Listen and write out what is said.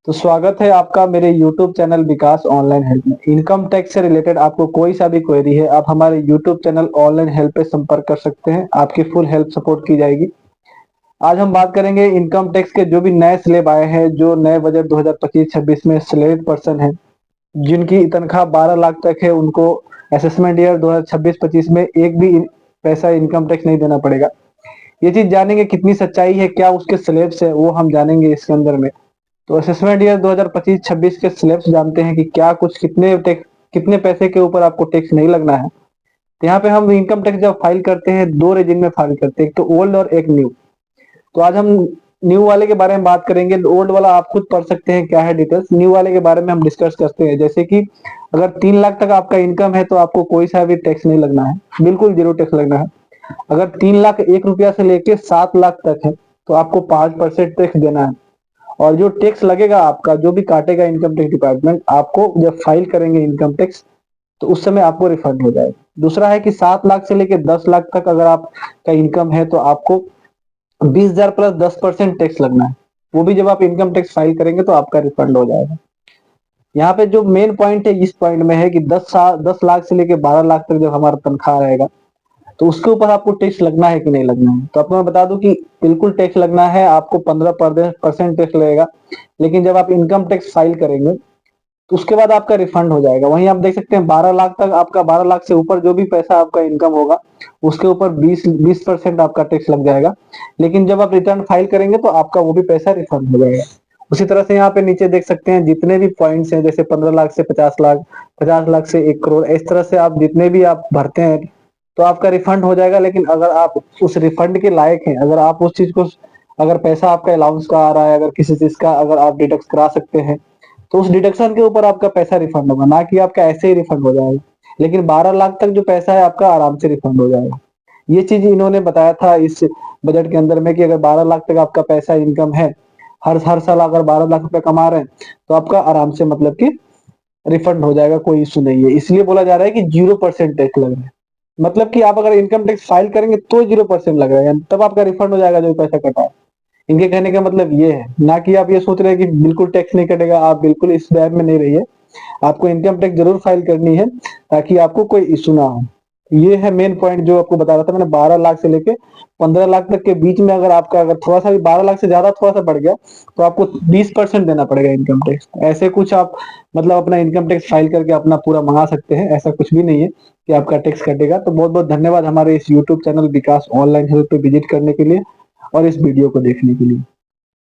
तो स्वागत है आपका मेरे YouTube चैनल विकास ऑनलाइन हेल्प में। इनकम टैक्स से रिलेटेड आपको कोई सा भी क्वेरी है, आप हमारे YouTube चैनल ऑनलाइन हेल्प पे संपर्क कर सकते हैं। आपकी फुल हेल्प सपोर्ट की जाएगी। आज हम बात करेंगे इनकम टैक्स के जो भी नए स्लैब आए हैं, जो नए बजट 2025-26 में सिलेक्टेड पर्सन है, जिनकी तनख्वाह 12 लाख तक है, उनको असेसमेंट ईयर 2026-25 में एक भी पैसा इनकम टैक्स नहीं देना पड़ेगा। ये चीज जानेंगे कितनी सच्चाई है, क्या उसके स्लैब्स है, वो हम जानेंगे इसके अंदर में। तो असेसमेंट ईयर 2025-26 के स्लैब्स जानते हैं कि क्या कुछ कितने पैसे के ऊपर आपको टैक्स नहीं लगना है। तो यहाँ पे हम इनकम टैक्स जब फाइल करते हैं, दो रेजिम में फाइल करते हैं, एक तो ओल्ड और एक न्यू। तो आज हम न्यू वाले के बारे में बात करेंगे। ओल्ड वाला आप खुद पढ़ सकते हैं क्या है डिटेल्स, न्यू वाले के बारे में हम डिस्कस करते हैं। जैसे कि अगर 3 लाख तक आपका इनकम है तो आपको कोई सा भी टैक्स नहीं लगना है, बिल्कुल जीरो टैक्स लगना है। अगर 3 लाख 1 रुपया से लेके 7 लाख तक है तो आपको 5% टैक्स देना है। और जो टैक्स लगेगा आपका, जो भी काटेगा इनकम टैक्स डिपार्टमेंट, आपको जब फाइल करेंगे इनकम टैक्स तो उस समय आपको रिफंड हो जाएगा। दूसरा है कि 7 लाख से लेकर 10 लाख तक अगर आपका इनकम है तो आपको 20,000 प्लस 10% टैक्स लगना है। वो भी जब आप इनकम टैक्स फाइल करेंगे तो आपका रिफंड हो जाएगा। यहाँ पे जो मेन पॉइंट है इस पॉइंट में है कि 10 लाख से लेकर 12 लाख तक जब हमारा तनख्वाह रहेगा तो उसके ऊपर आपको टैक्स लगना है कि नहीं लगना है। तो आपको मैं बता दूं कि बिल्कुल टैक्स लगना है, आपको 15% टैक्स लगेगा। लेकिन जब आप इनकम टैक्स फाइल करेंगे तो उसके बाद आपका रिफंड हो जाएगा। वहीं आप देख सकते हैं 12 लाख तक आपका, 12 लाख से ऊपर जो भी पैसा आपका इनकम होगा उसके ऊपर 20% आपका टैक्स लग जाएगा। लेकिन जब आप रिटर्न फाइल करेंगे तो आपका वो भी पैसा रिफंड हो जाएगा। उसी तरह से यहाँ पे नीचे देख सकते हैं जितने भी पॉइंट्स हैं, जैसे 15 लाख से 50 लाख, 50 लाख से 1 करोड़, इस तरह से आप जितने भी आप भरते हैं तो आपका रिफंड हो जाएगा। लेकिन अगर आप उस रिफंड के लायक हैं, अगर आप उस चीज को, अगर पैसा आपका अलाउंस का आ रहा है, अगर किसी चीज का अगर आप डिडक्ट करा सकते हैं तो उस डिडक्शन के ऊपर आपका पैसा रिफंड होगा, ना कि आपका ऐसे ही रिफंड हो जाएगा। लेकिन 12 लाख तक जो पैसा है आपका आराम से रिफंड हो जाएगा। ये चीज इन्होंने बताया था इस बजट के अंदर में कि अगर 12 लाख तक आपका पैसा इनकम है, हर हर साल अगर 12 लाख रुपए कमा रहे हैं तो आपका आराम से मतलब कि रिफंड हो जाएगा, कोई इशू नहीं है। इसलिए बोला जा रहा है कि 0% टैक्स लग रहा है। मतलब कि आप अगर इनकम टैक्स फाइल करेंगे तो 0% लग रहा है, तब आपका रिफंड हो जाएगा जो भी पैसा कटा है। इनके कहने का मतलब ये है, ना कि आप ये सोच रहे हैं कि बिल्कुल टैक्स नहीं कटेगा। आप बिल्कुल इस बैर में नहीं रहिए, आपको इनकम टैक्स जरूर फाइल करनी है ताकि आपको कोई इशू ना हो। ये है मेन पॉइंट जो आपको बता रहा था मैंने। 12 लाख से लेके 15 लाख तक के बीच में अगर आपका, अगर थोड़ा सा भी 12 लाख से ज्यादा थोड़ा सा बढ़ गया तो आपको 20% देना पड़ेगा इनकम टैक्स। ऐसे कुछ आप मतलब अपना इनकम टैक्स फाइल करके अपना पूरा मंगा सकते हैं, ऐसा कुछ भी नहीं है कि आपका टैक्स कटेगा। तो बहुत बहुत धन्यवाद हमारे इस यूट्यूब चैनल विकास ऑनलाइन हेल्प पे विजिट करने के लिए और इस वीडियो को देखने के लिए।